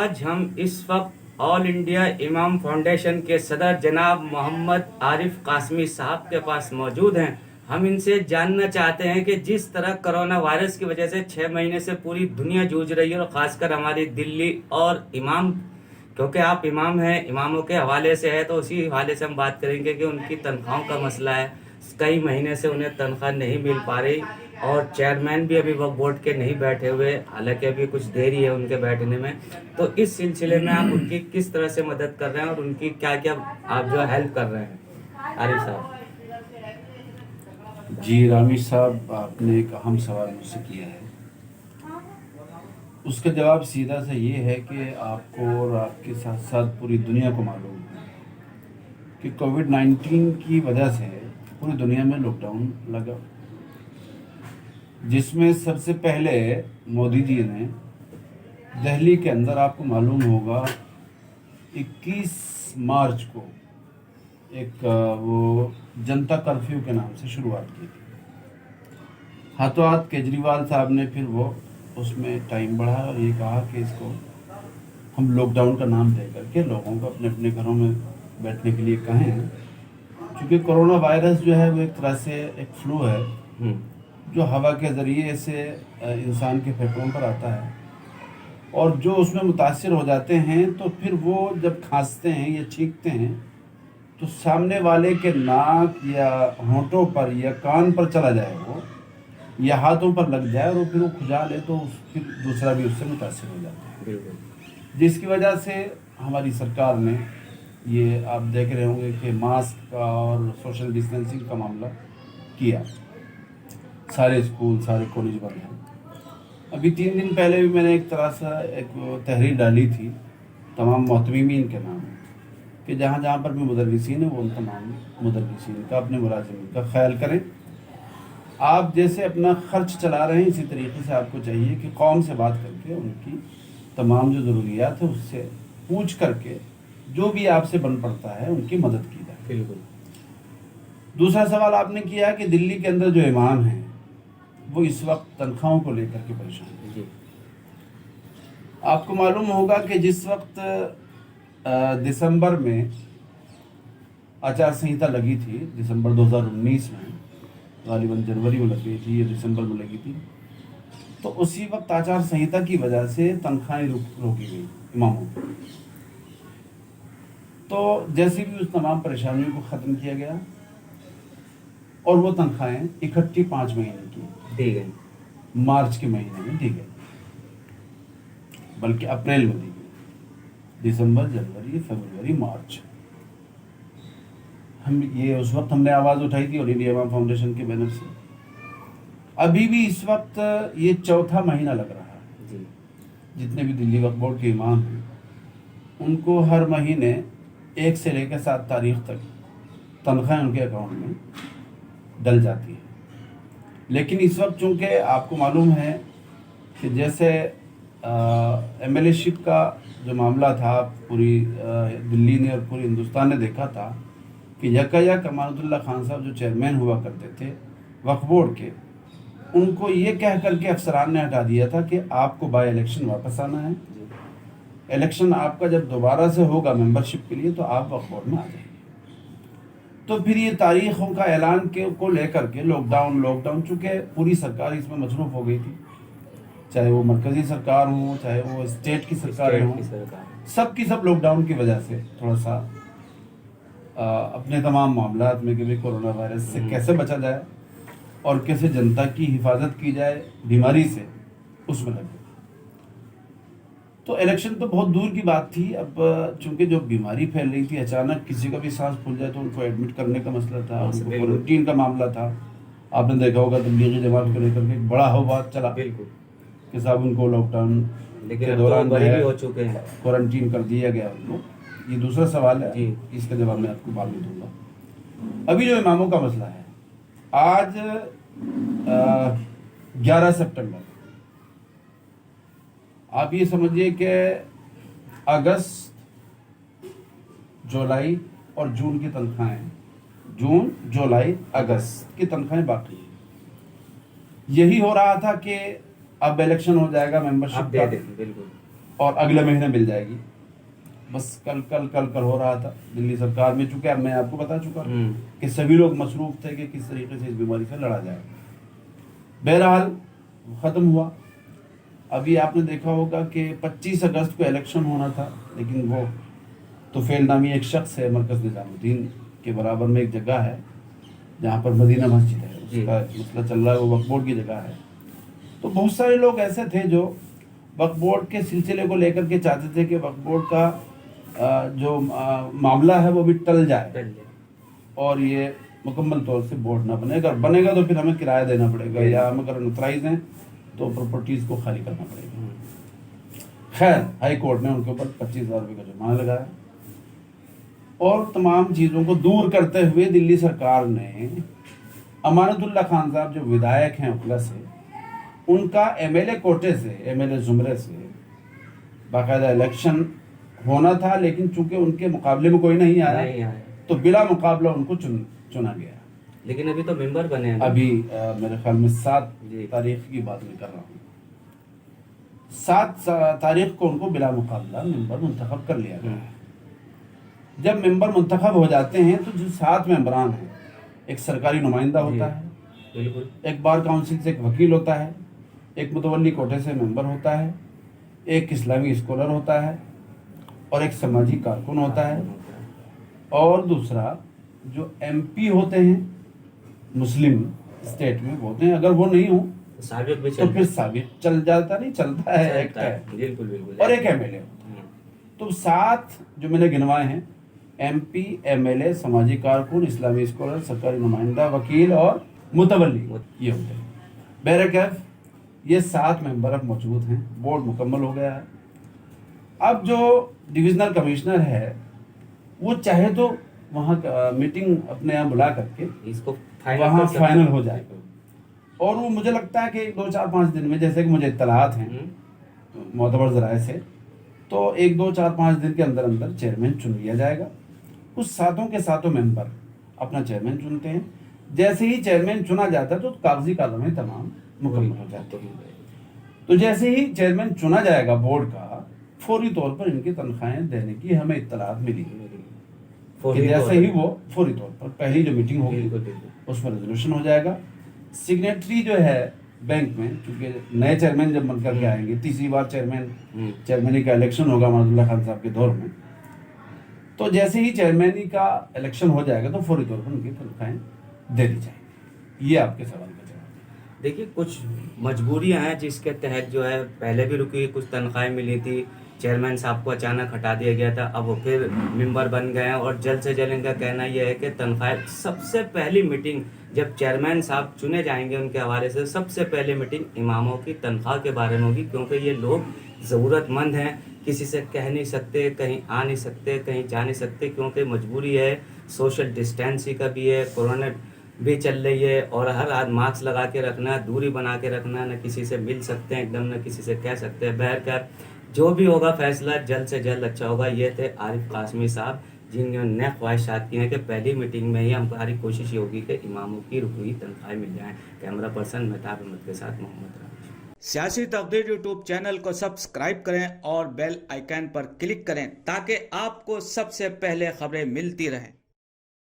आज हम इस वक्त ऑल इंडिया इमाम फाउंडेशन के सदर जनाब मोहम्मद आरिफ कासमी साहब के पास मौजूद हैं। हम इनसे जानना चाहते हैं कि जिस तरह कोरोना वायरस की वजह से 6 महीने से पूरी दुनिया जूझ रही है और ख़ासकर हमारी दिल्ली और इमाम, क्योंकि आप इमाम हैं, इमामों के हवाले से है, तो उसी हवाले से हम बात करेंगे कि उनकी तनख्वाहों का मसला है। कई महीने से उन्हें तनख्वाह नहीं मिल पा रही और चेयरमैन भी अभी वक्त बोर्ड के नहीं बैठे हुए, हालांकि अभी कुछ देरी है उनके बैठने में। तो इस सिलसिले में आप उनकी किस तरह से मदद कर रहे हैं और उनकी क्या क्या आप जो हेल्प कर रहे हैं आरिफ साहब? जी रामी साहब, आपने एक अहम सवाल मुझसे किया है। उसका जवाब सीधा सा ये है कि आपको और आपके साथ साथ पूरी दुनिया को मालूम है कि कोविड-19 की वजह से पूरी दुनिया में लॉकडाउन लगा, जिसमें सबसे पहले मोदी जी ने दिल्ली के अंदर, आपको मालूम होगा, 21 मार्च को एक वो जनता कर्फ्यू के नाम से शुरुआत की थी। हाथों हाथ केजरीवाल साहब ने फिर वो उसमें टाइम बढ़ा और ये कहा कि इसको हम लॉकडाउन का नाम दे करके लोगों को अपने अपने घरों में बैठने के लिए कहें, क्योंकि कोरोना वायरस जो है वो एक तरह से एक फ्लू है जो हवा के ज़रिए से इंसान के फेफड़ों पर आता है, और जो उसमें मुतासिर हो जाते हैं तो फिर वो जब खांसते हैं या छींकते हैं तो सामने वाले के नाक या होंठों पर या कान पर चला जाए वो, या हाथों पर लग जाए और फिर वो खुजा ले तो फिर दूसरा भी उससे मुतासिर हो जाता है। जिसकी वजह से हमारी सरकार ने, ये आप देख रहे होंगे कि मास्क का और सोशल डिस्टेंसिंग का मामला किया। सारे स्कूल, सारे कॉलेज बंद हैं। अभी 3 दिन पहले भी मैंने एक तरह से एक तहरीर डाली थी तमाम मोहतमीमीन के नाम कि जहाँ जहाँ पर भी मुदर्रिसीन है वो उन तमाम मुदर्रिसीन का, अपने मुलाजिमीन का ख्याल करें। आप जैसे अपना खर्च चला रहे हैं, इसी तरीके से आपको चाहिए कि कौम से बात करके उनकी तमाम जो ज़रूरियात है उससे पूछ करके जो भी आपसे बन पड़ता है उनकी मदद की जाए। बिल्कुल। दूसरा सवाल आपने किया कि दिल्ली के अंदर जो इमाम हैं वो इस वक्त तनख्वाहों को लेकर के परेशान हैं। आपको मालूम होगा कि जिस वक्त दिसंबर में आचार संहिता लगी थी, दिसंबर 2019 में, गालिबन जनवरी में लग गई थी या दिसंबर में लगी थी, तो उसी वक्त आचार संहिता की वजह से तनख्वाहें रोकी गई इमामों को। तो जैसे भी उस तमाम परेशानियों को ख़त्म किया गया और वो तनख्वाहें इकट्ठी 5 महीने की दी गई, मार्च के महीने में दी गई, बल्कि अप्रैल में दी गई। दिसंबर, जनवरी, फरवरी, मार्च, हम ये उस वक्त हमने आवाज़ उठाई थी ऑल इंडिया इमाम फाउंडेशन के बैनर से। अभी भी इस वक्त ये 4था महीना लग रहा है। जितने भी दिल्ली वक्फ बोर्ड के इमाम हैं उनको हर महीने 1 से लेकर 7 तारीख तक तनख्वाहें उनके अकाउंट में डल जाती है। लेकिन इस वक्त चूँकि आपको मालूम है कि जैसे एमएलए-शिप का जो मामला था, पूरी दिल्ली ने और पूरे हिंदुस्तान ने देखा था कि यकायक अमानतुल्लाह खान साहब जो चेयरमैन हुआ करते थे वक्फ बोर्ड के, उनको ये कह करके अफसरान ने हटा दिया था कि आपको बाय इलेक्शन वापस आना है। इलेक्शन आपका जब दोबारा से होगा मेंबरशिप के लिए तो आप वक्फ बोर्ड में आ जाइए। तो फिर ये तारीखों का ऐलान को लेकर के लॉकडाउन, चूँकि पूरी सरकार इसमें मसरूफ़ हो गई थी, चाहे वो मरकज़ी सरकार हो, चाहे वो स्टेट की सरकारें हों, सब की सब लॉकडाउन की वजह से थोड़ा सा अपने तमाम मामलात में कि भाई कोरोना वायरस से कैसे बचा जाए और कैसे जनता की हिफाजत की जाए बीमारी से, उसमें लगे। तो इलेक्शन तो बहुत दूर की बात थी। अब चूंकि जो बीमारी फैल रही थी, अचानक किसी का भी सांस फूल जाए तो उनको एडमिट करने का मसला था, उनको क्वारंटीन का मामला था। आपने देखा होगा तबलीगी जमात को लेकर के बड़ा हवा चला कि साहब उनको लॉकडाउन के दौरान हो चुके हैं, क्वारंटीन कर दिया गया उनको। ये दूसरा सवाल है, इसका जवाब मैं आपको बाद में दूंगा। अभी जो इमामों का मसला है, आज 11 सितंबर, आप ये समझिए कि अगस्त, जुलाई और जून की तनख्वाहें, जून, जुलाई, अगस्त की तनख्वाहें बाकी है। यही हो रहा था कि अब इलेक्शन हो जाएगा मेंबरशिप का, बिल्कुल, और अगले महीने मिल जाएगी। बस कल कल कल कल हो रहा था दिल्ली सरकार में, चूंकि मैं आपको बता चुका कि सभी लोग मसरूफ थे कि किस तरीके से इस बीमारी से लड़ा जाए। बहरहाल ख़त्म हुआ। अभी आपने देखा होगा कि 25 अगस्त को इलेक्शन होना था, लेकिन वो तुफैल नामी एक शख्स है, मरकज़ निज़ामुद्दीन के बराबर में एक जगह है जहाँ पर मदीना मस्जिद है, उसका मसला चल रहा है, वो वक्फ बोर्ड की जगह है। तो बहुत सारे लोग ऐसे थे जो वक्फ बोर्ड के सिलसिले को लेकर के चाहते थे कि वक्फ बोर्ड का जो मामला है वो भी टल जाए और ये मुकम्मल तौर से बोर्ड ना बने। अगर बनेगा तो फिर हमें किराया देना पड़ेगा, या हम अगर नथराइज हैं तो प्रॉपर्टीज़ को खाली करना पड़ेगा। खैर हाई कोर्ट ने उनके ऊपर 25,000 रुपये का जुर्माना लगाया और तमाम चीज़ों को दूर करते हुए दिल्ली सरकार ने अमानतुल्लाह खान साहब जो विधायक हैं उकला से, उनका एमएलए कोटे से, एमएलए जुमरे से बाकायदा इलेक्शन होना था, लेकिन चूंकि उनके मुकाबले में कोई नहीं आया तो बिला मुकाबला उनको चुना गया। लेकिन अभी तो मेंबर बने हैं। अभी मेरे ख्याल में 7 तारीख की बात मैं कर रहा हूँ, 7 तारीख को उनको बिला मुकाबला मेंबर मुंतखब कर लिया गया है। जब मेंबर मुंतखब हो जाते हैं तो जो 7 मेंबरान हैं, एक सरकारी नुमाइंदा होता है, बिल्कुल, एक बार काउंसिल से एक वकील होता है, एक मुतवल्ली कोटे से मेंबर होता है, एक इस्लामी स्कॉलर होता है और एक समाजी कारकुन होता है, और दूसरा जो एमपी होते हैं मुस्लिम स्टेट में होते हैं, अगर वो नहीं हो तो फिर साबिक चल जाता, नहीं चलता है, एक्ट है, बिल्कुल बिल्कुल, और एक एमएलए होता है। तो 7 जो मैंने गिनवाए हैं, एमपी, एमएलए, समाजी कारकुन, इस्लामी स्कॉलर, सरकारी नुमाइंदा, वकील और मुतवल्ली, ये होते हैं। बहरकैफ ये 7 मेंबर अब मौजूद हैं, बोर्ड मुकम्मल हो गया है। अब जो डिविजनल कमिश्नर है वो चाहे तो वहाँ मीटिंग अपने यहाँ बुला करके इसको वहाँ फाइनल हो जाएगा, और वो मुझे लगता है कि 2, 4, 5 दिन में, जैसे कि मुझे इत्तलात हैं मोतबर ज़राए से, तो 1, 2, 4, 5 दिन के अंदर अंदर चेयरमैन चुन लिया जाएगा। उस 7 के 7 मेंबर अपना चेयरमैन चुनते हैं। जैसे ही चेयरमैन चुना जाता है तो कागजी कार्रवाई तमाम मुकम्मल हो जाती है। तो जैसे ही चेयरमैन चुना जाएगा बोर्ड का, फौरी तौर पर इनकी तनख्वाहें देने की हमें इत्तलात मिली कि जैसे ही वो फौरी तौर पर पहली जो मीटिंग होगी उसमें रेजोल्यूशन हो जाएगा। सिग्नेटरी जो है बैंक में, क्योंकि नए चेयरमैन जब बनकर के आएंगे, तीसरी बार चेयरमैनी का इलेक्शन होगा अमानतुल्लाह खान साहब के दौर में, तो जैसे ही चेयरमैनी का इलेक्शन हो जाएगा तो फौरी तौर पर उनकी तनख्वाहें दे दी जाएगी। ये आपके सवाल का जवाब। देखिए, कुछ मजबूरियां हैं जिसके तहत जो है पहले भी रुकी, कुछ तनख्वाहें मिली थी, चेयरमैन साहब को अचानक हटा दिया गया था, अब वो फिर मेंबर बन गए हैं और जल्द से जल्द इनका कहना यह है कि तनख्वाहें, सबसे पहली मीटिंग जब चेयरमैन साहब चुने जाएंगे उनके हवाले से, सबसे पहले मीटिंग इमामों की तनख्वाह के बारे में होगी, क्योंकि ये लोग ज़रूरतमंद हैं, किसी से कह नहीं सकते, कहीं आ नहीं सकते, कहीं जा नहीं सकते, क्योंकि मजबूरी है, सोशल डिस्टेंसिंग का भी है, कोरोना भी चल रही है और हर हाथ मास्क लगा के रखना, दूरी बना के रखना, न किसी से मिल सकते हैं एकदम, न किसी से कह सकते हैं। बहरकैफ जो भी होगा फैसला जल्द से जल्द अच्छा होगा। ये थे आरिफ कासमी साहब, जिन्होंने ख्वाहिशात की हैं कि पहली मीटिंग में ही हमारी कोशिश ये होगी कि इमामों की रुकी हुई तनख्वाहें मिल जाएँ। कैमरा पर्सन मेहताब अहमद के साथ मोहम्मद राज। सियासी तकदीर यूट्यूब चैनल को सब्सक्राइब करें और बेल आइकन पर क्लिक करें ताकि आपको सबसे पहले खबरें मिलती रहें।